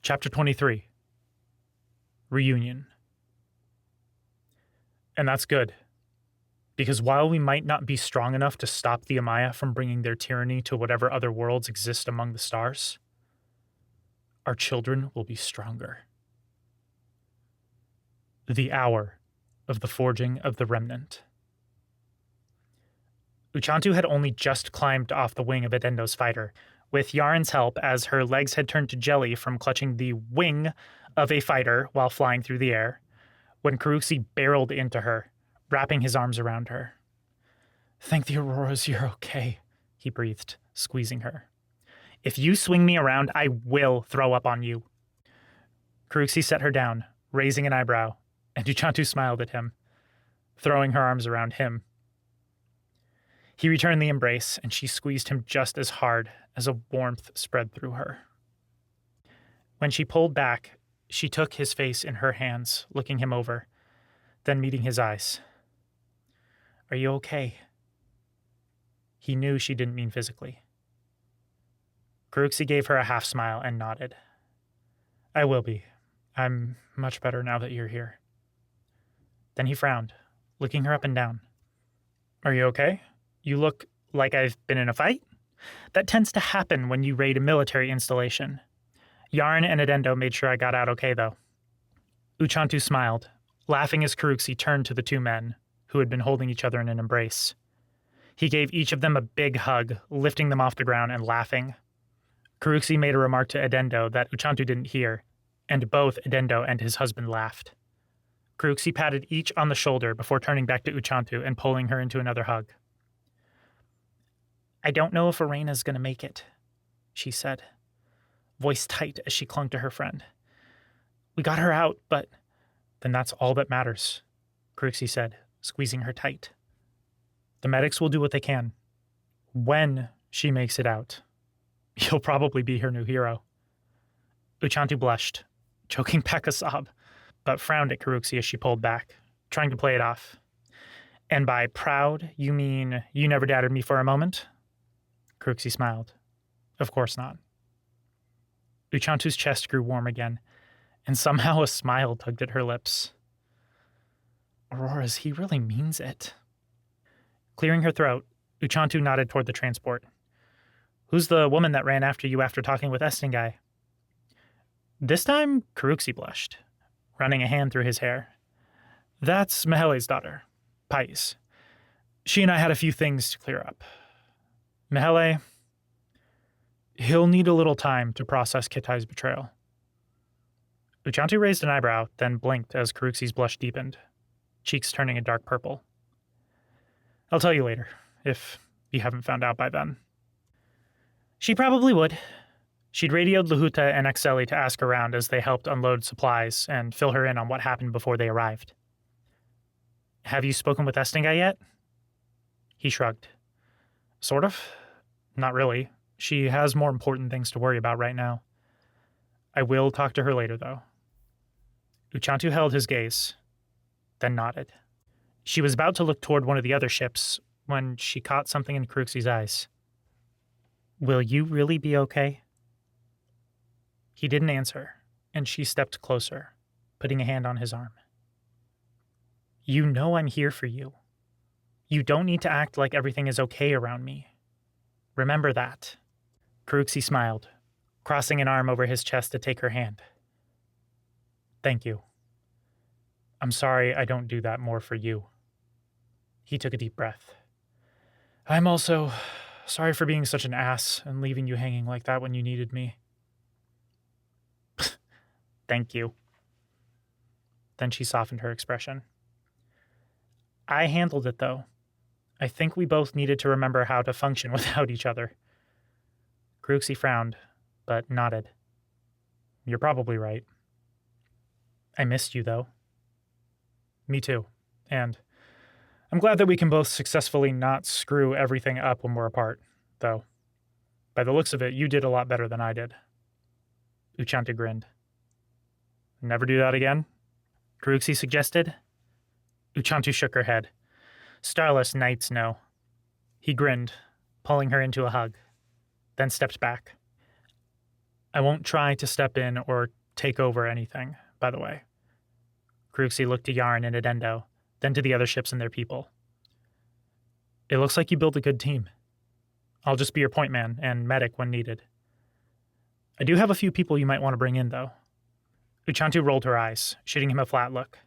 Chapter 23. Reunion. And that's good. Because while we might not be strong enough to stop the Amaya from bringing their tyranny to whatever other worlds exist among the stars, our children will be stronger. The hour of the forging of the Remnant. Uchantu had only just climbed off the wing of Edendo's fighter, with Yaren's help as her legs had turned to jelly from clutching the wing of a fighter while flying through the air, when Karuxi barreled into her, wrapping his arms around her. "Thank the Auroras you're okay," he breathed, squeezing her. "If you swing me around, I will throw up on you." Karuxi set her down, raising an eyebrow, and Uchantu smiled at him, throwing her arms around him. He returned the embrace, and she squeezed him just as hard as a warmth spread through her. When she pulled back, she took his face in her hands, looking him over, then meeting his eyes. "Are you okay?" He knew she didn't mean physically. Karuxi gave her a half smile and nodded. "I will be. I'm much better now that you're here." Then he frowned, looking her up and down. "Are you okay? You look like I've been in a fight? That tends to happen when you raid a military installation. Yaren and Edendo made sure I got out okay, though." Uchantu smiled, laughing as Karuxi turned to the two men, who had been holding each other in an embrace. He gave each of them a big hug, lifting them off the ground and laughing. Karuxi made a remark to Edendo that Uchantu didn't hear, and both Edendo and his husband laughed. Karuxi patted each on the shoulder before turning back to Uchantu and pulling her into another hug. "I don't know if Arena's going to make it," she said, voice tight as she clung to her friend. "We got her out, but..." "Then that's all that matters," Karuxi said, squeezing her tight. "The medics will do what they can. When she makes it out, you'll probably be her new hero." Uchantu blushed, choking back a sob, but frowned at Karuxi as she pulled back, trying to play it off. "And by proud, you mean you never doubted me for a moment?" Karuxi smiled. "Of course not." Uchantu's chest grew warm again, and somehow a smile tugged at her lips. "Auroras, he really means it." Clearing her throat, Uchantu nodded toward the transport. "Who's the woman that ran after you after talking with Estingai?" This time, Karuxi blushed, running a hand through his hair. "That's Mihele's daughter, Pais. She and I had a few things to clear up. Mihele, he'll need a little time to process Kitai's betrayal." Uchantu raised an eyebrow, then blinked as Karuxi's blush deepened, cheeks turning a dark purple. "I'll tell you later, if you haven't found out by then." She probably would. She'd radioed Lahuta and Axeli to ask around as they helped unload supplies and fill her in on what happened before they arrived. "Have you spoken with Estingai yet?" He shrugged. "Sort of. Not really. She has more important things to worry about right now. I will talk to her later, though." Uchantu held his gaze, then nodded. She was about to look toward one of the other ships when she caught something in Karuxi's eyes. "Will you really be okay?" He didn't answer, and she stepped closer, putting a hand on his arm. "You know I'm here for you. You don't need to act like everything is okay around me. Remember that." Karuxi smiled, crossing an arm over his chest to take her hand. "Thank you. I'm sorry I don't do that more for you." He took a deep breath. "I'm also sorry for being such an ass and leaving you hanging like that when you needed me." "Thank you." Then she softened her expression. "I handled it, though. I think we both needed to remember how to function without each other." Karuxi frowned, but nodded. "You're probably right. I missed you, though." "Me too. And I'm glad that we can both successfully not screw everything up when we're apart, though. By the looks of it, you did a lot better than I did." Uchantu grinned. "Never do that again?" Karuxi suggested. Uchantu shook her head. "Starless Knights know." He grinned, pulling her into a hug, then stepped back. I won't try to step in or take over anything, by the way. Kruxi looked to Yarn and Edendo, then to the other ships and their people. It looks like you built a good team. I'll just be your point man and medic when needed. I do have a few people you might want to bring in, though. Uchantu rolled her eyes, shooting him a flat look.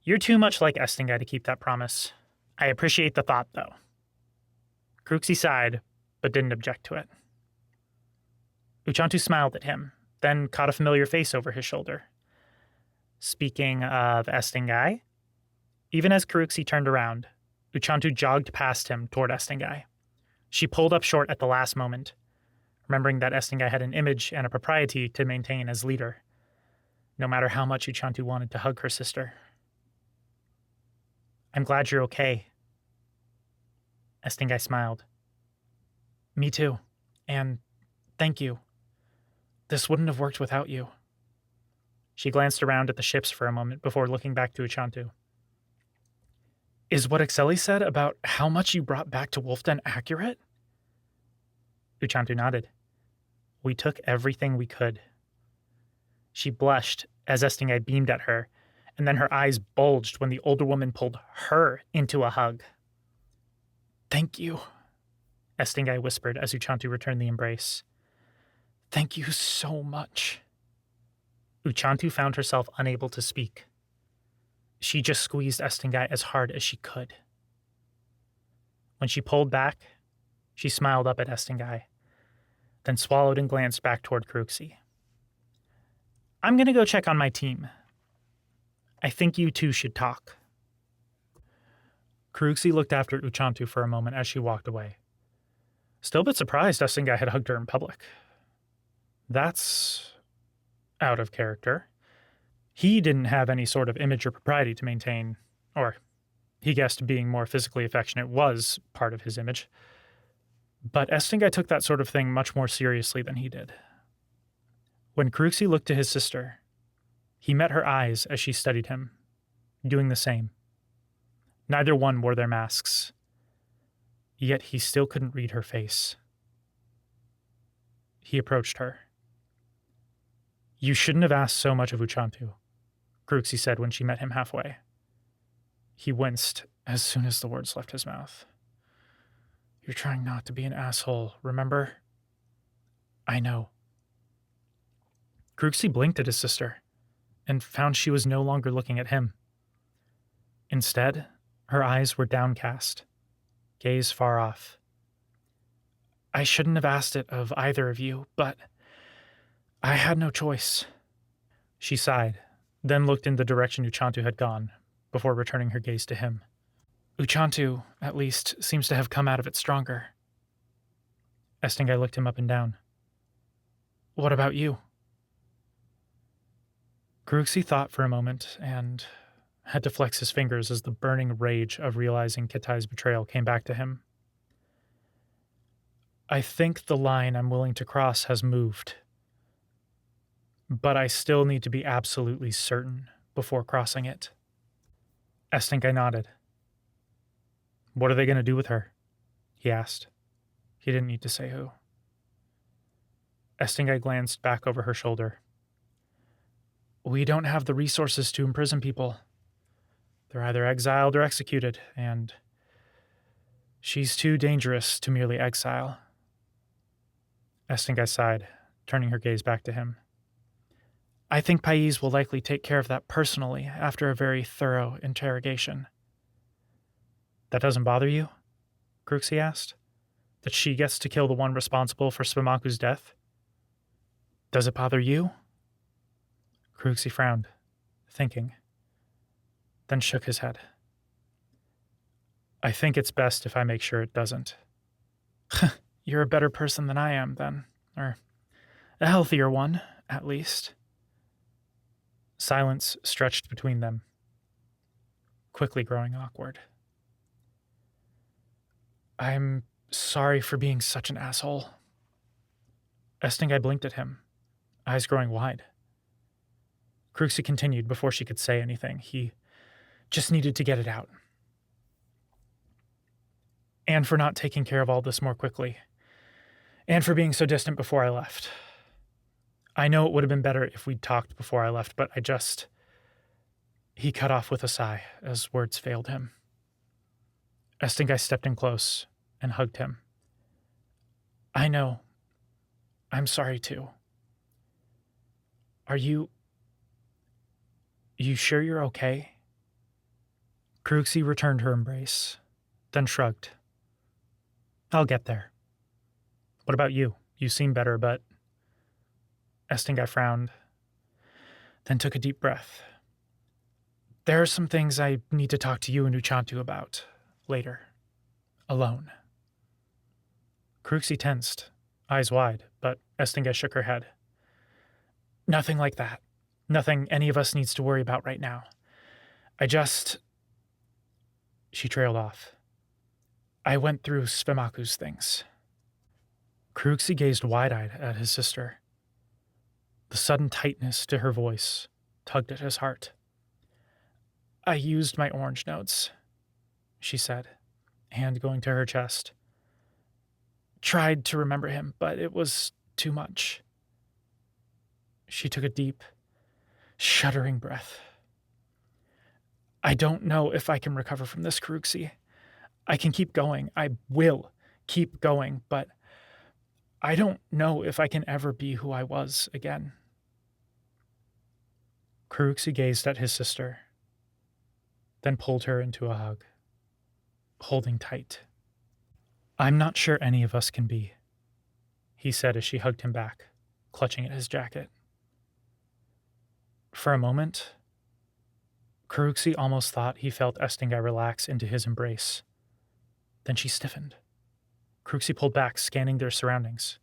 You're too much like Estingai to keep that promise. I appreciate the thought, though. Kruxi sighed, but didn't object to it. Uchantu smiled at him, then caught a familiar face over his shoulder. Speaking of Estingai, even as Kruxi turned around, Uchantu jogged past him toward Estingai. She pulled up short at the last moment, remembering that Estingai had an image and a propriety to maintain as leader, no matter how much Uchantu wanted to hug her sister. I'm glad you're okay. Estingai smiled. Me too, and thank you. This wouldn't have worked without you. She glanced around at the ships for a moment before looking back to Uchantu. Is what Exeli said about how much you brought back to Wolfden accurate? Uchantu nodded. We took everything we could. She blushed as Estingai beamed at her, and then her eyes bulged when the older woman pulled her into a hug. Thank you, Estingai whispered as Uchantu returned the embrace. Thank you so much. Uchantu found herself unable to speak. She just squeezed Estingai as hard as she could. When she pulled back, she smiled up at Estingai, then swallowed and glanced back toward Kruxi. I'm going to go check on my team. I think you two should talk. Kruxi looked after Uchantu for a moment as she walked away. Still a bit surprised Estingai had hugged her in public. That's out of character. He didn't have any sort of image or propriety to maintain, or he guessed being more physically affectionate was part of his image. But Estingai took that sort of thing much more seriously than he did. When Kruxi looked to his sister, he met her eyes as she studied him, doing the same. Neither one wore their masks, yet he still couldn't read her face. He approached her. You shouldn't have asked so much of Uchantu, Kruxi said when she met him halfway. He winced as soon as the words left his mouth. You're trying not to be an asshole, remember? I know. Kruxi blinked at his sister and found she was no longer looking at him. Instead, her eyes were downcast, gaze far off. I shouldn't have asked it of either of you, but I had no choice. She sighed, then looked in the direction Uchantu had gone, before returning her gaze to him. Uchantu, at least, seems to have come out of it stronger. Estingai looked him up and down. What about you? Kruxi thought for a moment and had to flex his fingers as the burning rage of realizing Kitai's betrayal came back to him. I think the line I'm willing to cross has moved, but I still need to be absolutely certain before crossing it. Estingai nodded. What are they going to do with her? He asked. He didn't need to say who. Estingai glanced back over her shoulder. We don't have the resources to imprison people. They're either exiled or executed, and she's too dangerous to merely exile. Estingai sighed, turning her gaze back to him. I think Pais will likely take care of that personally after a very thorough interrogation. That doesn't bother you? Kruxi asked. That she gets to kill the one responsible for Spamaku's death? Does it bother you? Kruxi frowned, thinking, then shook his head. I think it's best if I make sure it doesn't. You're a better person than I am, then. Or a healthier one, at least. Silence stretched between them, quickly growing awkward. I'm sorry for being such an asshole. Estingai blinked at him, eyes growing wide. Kruxi continued before she could say anything. He just needed to get it out. And for not taking care of all this more quickly. And for being so distant before I left. I know it would have been better if we'd talked before I left, but He cut off with a sigh as words failed him. Estingai stepped in close and hugged him. I know. I'm sorry too. Are you sure you're okay? Kruxi returned her embrace, then shrugged. I'll get there. What about you? You seem better, but... Estingai frowned, then took a deep breath. There are some things I need to talk to you and Uchantu about later. Alone. Kruxi tensed, eyes wide, but Estingai shook her head. Nothing like that. Nothing any of us needs to worry about right now. She trailed off. I went through Svemaku's things. Kruxi gazed wide-eyed at his sister. The sudden tightness to her voice tugged at his heart. I used my orange nodes, she said, hand going to her chest. Tried to remember him, but it was too much. She took a deep, shuddering breath. I don't know if I can recover from this, Kruxi. I can keep going. I will keep going, but I don't know if I can ever be who I was again. Kruxi gazed at his sister, then pulled her into a hug, holding tight. I'm not sure any of us can be, he said as she hugged him back, clutching at his jacket. For a moment, Kruxi almost thought he felt Estingai relax into his embrace. Then she stiffened. Kruxi pulled back, scanning their surroundings.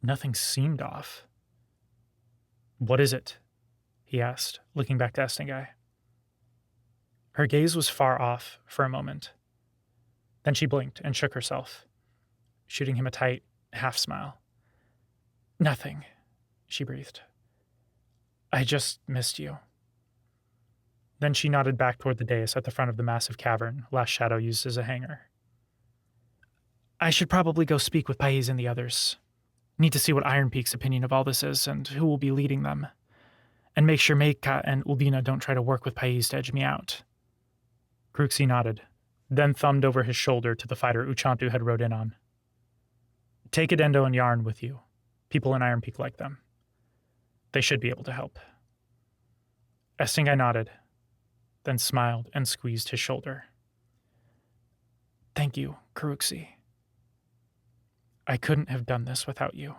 Nothing seemed off. What is it? He asked, looking back to Estingai. Her gaze was far off for a moment. Then she blinked and shook herself, shooting him a tight, half-smile. Nothing, she breathed. I just missed you. Then she nodded back toward the dais at the front of the massive cavern Last Shadow used as a hangar. I should probably go speak with Pais and the others. Need to see what Iron Peak's opinion of all this is and who will be leading them. And make sure Meika and Ulbina don't try to work with Pais to edge me out. Kruxi nodded, then thumbed over his shoulder to the fighter Uchantu had rode in on. Take Edendo and Yarn with you. People in Iron Peak like them. They should be able to help. Estingai nodded, then smiled and squeezed his shoulder. Thank you, Kruxi. I couldn't have done this without you.